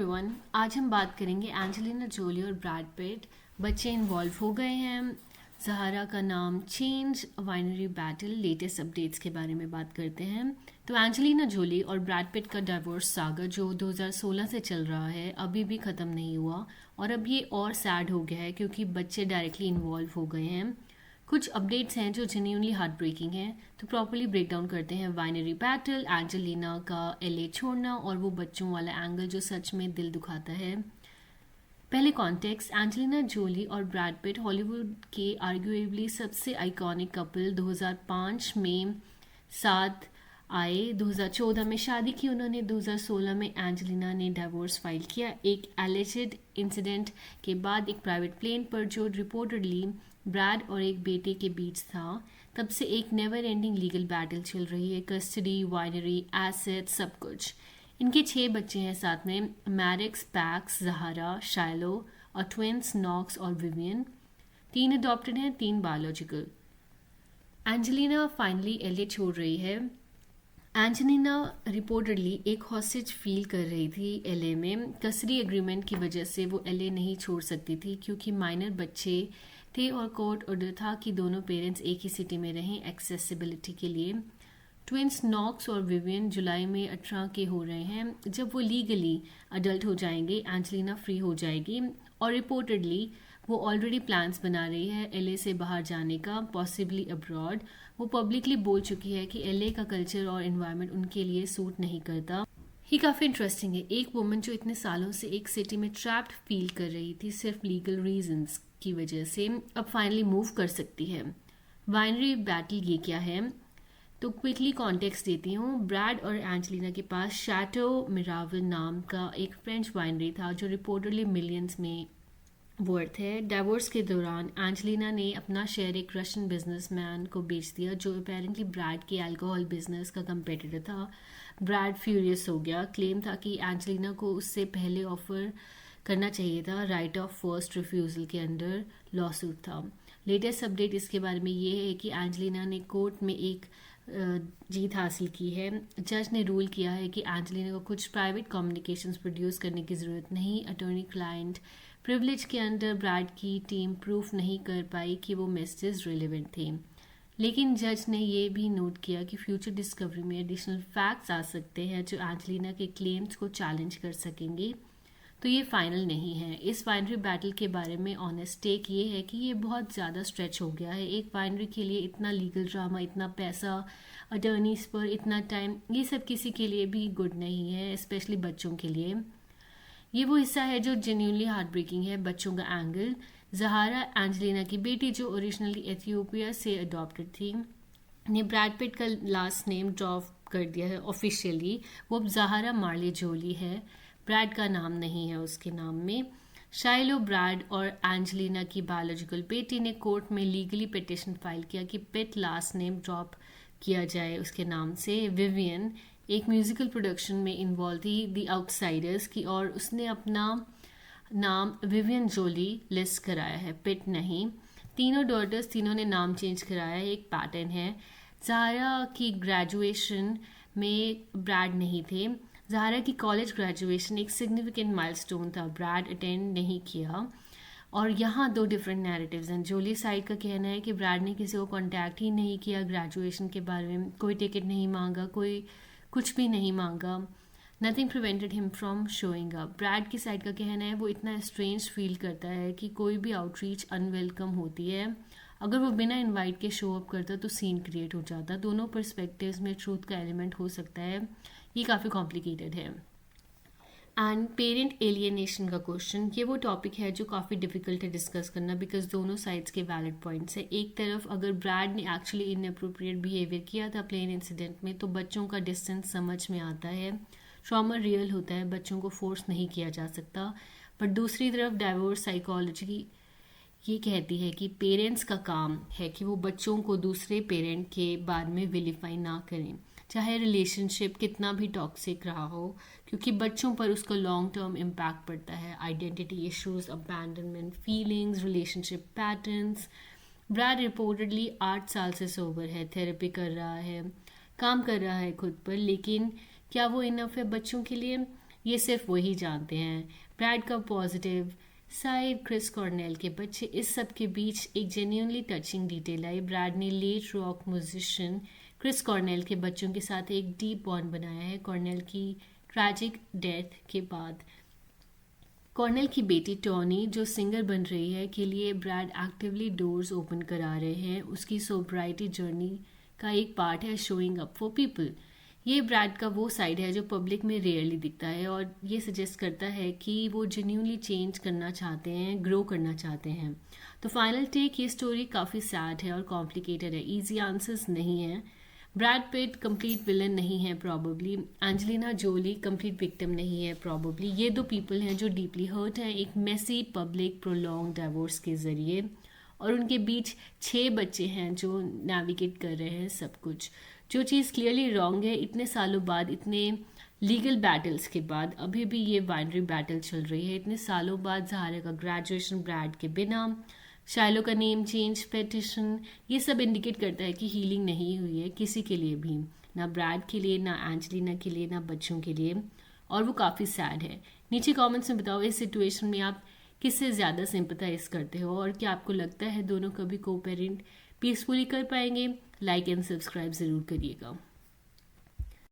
Everyone, आज हम बात करेंगे एंजेलिना जोली और ब्रैड पिट। बच्चे इन्वॉल्व हो गए हैं। ज़हारा का नाम change, winery battle, latest updates के बारे में बात करते हैं। तो एंजेलिना जोली और ब्रैड पिट का डाइवोर्स सागा जो 2016 से चल रहा है अभी भी ख़त्म नहीं हुआ और अब ये और सैड हो गया है क्योंकि बच्चे डायरेक्टली इन्वॉल्व हो गए हैं। कुछ अपडेट्स हैं जो जेन्युइनली हार्ट ब्रेकिंग हैं, तो प्रॉपर्ली ब्रेक डाउन करते हैं वाइनरी बैटल, एंजेलिना का एलए छोड़ना और वो बच्चों वाला एंगल जो सच में दिल दुखाता है। पहले कॉन्टेक्स्ट, एंजेलिना जोली और ब्रैड पिट हॉलीवुड के आर्ग्यूएबली सबसे आइकॉनिक कपल 2005 में साथ आए। 2014 में शादी की उन्होंने। 2016 में एंजेलिना ने डाइवोर्स फाइल किया एक एलिजेड इंसिडेंट के बाद एक प्राइवेट प्लेन पर जो रिपोर्टेडली ब्रैड और एक बेटे के बीच था। तब से एक नेवर एंडिंग लीगल बैटल चल रही है, कस्टडी, वाइनरी, एसेट, सब कुछ। इनके 6 बच्चे हैं साथ में, मैरिक्स, पैक्स, ज़हारा, शाइलो और ट्विंस नॉक्स और विवियन। 3 अडॉप्टेड हैं, 3 बायोलॉजिकल। एंजेलिना फाइनली एलए छोड़ रही है। एंजेलिना रिपोर्टेडली एक हॉस्टेज फील कर रही थी एलए में। कस्टडी एग्रीमेंट की वजह से वो एलए नहीं छोड़ सकती थी क्योंकि माइनर बच्चे थे और कोर्ट ऑर्डर था कि दोनों पेरेंट्स एक ही सिटी में रहें एक्सेसिबिलिटी के लिए। ट्विंस नॉक्स और विवियन जुलाई में 18 के हो रहे हैं। जब वो लीगली अडल्ट हो जाएंगे एंजेलिना फ्री हो जाएगी और रिपोर्टेडली वो ऑलरेडी प्लान्स बना रही है एलए से बाहर जाने का, पॉसिबली अब्रॉड। वो पब्लिकली बोल चुकी है कि एलए का कल्चर और एनवायरनमेंट उनके लिए सूट नहीं करता। ये काफ़ी इंटरेस्टिंग है, एक वुमन जो इतने सालों से एक सिटी में ट्रैप्ड फील कर रही थी सिर्फ लीगल रीजंस की वजह से, अब फाइनली मूव कर सकती है। वाइनरी बैटल ये क्या है, तो क्विकली कॉन्टेक्स्ट देती हूँ। ब्रैड और एंजेलिना के पास शैटो मिरावल नाम का एक फ्रेंच वाइनरी था जो रिपोर्टडली मिलियंस में वर्थ है। डाइवोर्स के दौरान एंजेलिना ने अपना शेयर एक रशियन बिजनेसमैन को बेच दिया जो अपेरेंटली ब्रैड के अल्कोहल बिजनेस का कंपेटिटर था। ब्रैड फ्यूरियस हो गया, क्लेम था कि एंजेलिना को उससे पहले ऑफर करना चाहिए था, राइट ऑफ फर्स्ट रिफ्यूजल के अंडर लॉसूट था। लेटेस्ट अपडेट इसके बारे में ये है कि एंजेलिना ने कोर्ट में एक जीत हासिल की है। जज ने रूल किया है कि एंजेलिना को कुछ प्राइवेट कम्युनिकेशंस प्रोड्यूस करने की ज़रूरत नहीं। अटॉर्नी क्लाइंट प्रिविलेज के अंडर ब्रैड की टीम प्रूफ नहीं कर पाई कि वो मैसेजेस रिलेवेंट थे, लेकिन जज ने ये भी नोट किया कि फ्यूचर डिस्कवरी में एडिशनल फैक्ट्स आ सकते हैं जो एंजेलिना के क्लेम्स को चैलेंज कर सकेंगे। तो ये फाइनल नहीं है। इस वाइनरी बैटल के बारे में ऑनेस्ट टेक ये है कि ये बहुत ज़्यादा स्ट्रेच हो गया है। एक वाइनरी के लिए इतना लीगल ड्रामा, इतना पैसा, अटर्नीज पर इतना टाइम, ये सब किसी के लिए भी गुड नहीं है, स्पेशली बच्चों के लिए। ये वो हिस्सा है जो जेन्युइनली हार्ट ब्रेकिंग है, बच्चों का एंगल। ज़हारा, एंजेलिना की बेटी जो ओरिजिनली एथियोपिया से अडॉप्टेड थी, ने ब्रैड पिट का लास्ट नेम ड्रॉप कर दिया है ऑफिशियली। वो अब ज़हारा मार्ले जोली है, ब्रैड का नाम नहीं है उसके नाम में। शाइलो, ब्रैड और एंजेलिना की बायोलॉजिकल बेटी ने कोर्ट में लीगली पिटिशन फाइल किया कि पिट लास्ट नेम ड्रॉप किया जाए उसके नाम से। विवियन एक म्यूजिकल प्रोडक्शन में इन्वॉल्व थी द आउटसाइडर्स की और उसने अपना नाम विवियन जोली लिस्ट कराया है, पिट नहीं। तीनों डॉटर्स, तीनों ने नाम चेंज कराया है, एक पैटर्न है। ज़ारा की ग्रेजुएशन में ब्रैड नहीं थे। ज़ारा की कॉलेज ग्रेजुएशन एक सिग्निफिकेंट माइलस्टोन था, ब्रैड अटेंड नहीं किया। और यहाँ 2 डिफरेंट नैरेटिव्स हैं। जोली साइड का कहना है कि ब्रैड ने किसी को कांटेक्ट ही नहीं किया ग्रेजुएशन के बारे में, कोई टिकट नहीं मांगा, कोई कुछ भी नहीं मांगा, nothing prevented him from showing up. Brad की साइड का कहना है वो इतना स्ट्रेंज फील करता है कि कोई भी आउटरीच अनवेलकम होती है। अगर वो बिना इनवाइट के शो अप करता तो सीन क्रिएट हो जाता। दोनों पर्सपेक्टिव्स में ट्रूथ का एलिमेंट हो सकता है। ये काफ़ी कॉम्प्लिकेटेड है। एंड पेरेंट एलियनेशन का क्वेश्चन, ये वो टॉपिक है जो काफ़ी डिफिकल्ट है डिस्कस करना बिकॉज दोनों साइड्स के वैलिड पॉइंट्स है। एक तरफ अगर ब्रैड ने एक्चुअली इनअप्रोप्रिएट बिहेवियर किया था प्लेन इंसिडेंट में तो बच्चों का डिस्टेंस समझ में आता है, ट्रॉमा रियल होता है, बच्चों को फोर्स नहीं किया जा सकता। बट दूसरी तरफ डाइवोर्स साइकोलॉजी ये कहती है कि पेरेंट्स का काम है कि वो बच्चों को दूसरे पेरेंट के बारे में विलीफाई ना करें, चाहे रिलेशनशिप कितना भी टॉक्सिक रहा हो, क्योंकि बच्चों पर उसका लॉन्ग टर्म इम्पैक्ट पड़ता है। Identity issues, abandonment feelings, relationship patterns. Brad reportedly 8 साल से सोबर है, थेरेपी कर रहा है, काम कर रहा है खुद पर, लेकिन क्या वो इनफ है बच्चों के लिए? ये सिर्फ वही जानते हैं। ब्रैड का पॉजिटिव साइड, क्रिस कॉर्नेल के बच्चे, इस सब के बीच एक जेन्युइनली टचिंग डिटेल आई। ब्रैड ने late rock musician Chris Cornell के बच्चों के साथ एक डीप बॉन्ड बनाया है। कॉर्नेल की ट्रैजिक डेथ के बाद कॉर्नेल की बेटी टॉनी, जो सिंगर बन रही है, के लिए ब्रैड एक्टिवली डोर्स ओपन करा रहे हैं। उसकी सोब्राइटी जर्नी का एक पार्ट है शोइंग अप फॉर पीपल। ये ब्रैड का वो साइड है जो पब्लिक में रेयरली दिखता है और ये सजेस्ट करता है कि वो जेन्यूनली चेंज करना चाहते हैं, ग्रो करना चाहते हैं। तो फाइनल टेक, ये स्टोरी काफ़ी सैड है और कॉम्प्लिकेटेड है, ईजी आंसर्स नहीं है। ब्रैड पिट कंप्लीट विलन नहीं है probably, Angelina Jolie complete victim नहीं है प्रॉबली। ये दो पीपल हैं जो डीपली हर्ट हैं एक मेसी पब्लिक प्रोलॉन्ग डाइवोर्स के ज़रिए, और उनके बीच 6 बच्चे हैं जो नेविगेट कर रहे हैं सब कुछ। जो चीज़ क्लियरली रॉन्ग है, इतने सालों बाद, इतने लीगल बैटल्स के बाद अभी भी ये बाइनरी बैटल चल रही है। इतने सालों बाद ज़हारा का ग्रेजुएशन ब्रैड के बिना, शाइलो का नेम चेंज पेटिशन, ये सब इंडिकेट करता है कि हीलिंग नहीं हुई है किसी के लिए भी, ना ब्रैड के लिए, ना एंजेलिना के लिए, ना बच्चों के लिए, और वो काफ़ी सैड है। नीचे कमेंट्स में बताओ इस सिचुएशन में आप किससे ज़्यादा सिंपथाइज करते हो और क्या आपको लगता है दोनों कभी को पेरेंट पीसफुली कर पाएंगे। लाइक एंड सब्सक्राइब ज़रूर करिएगा।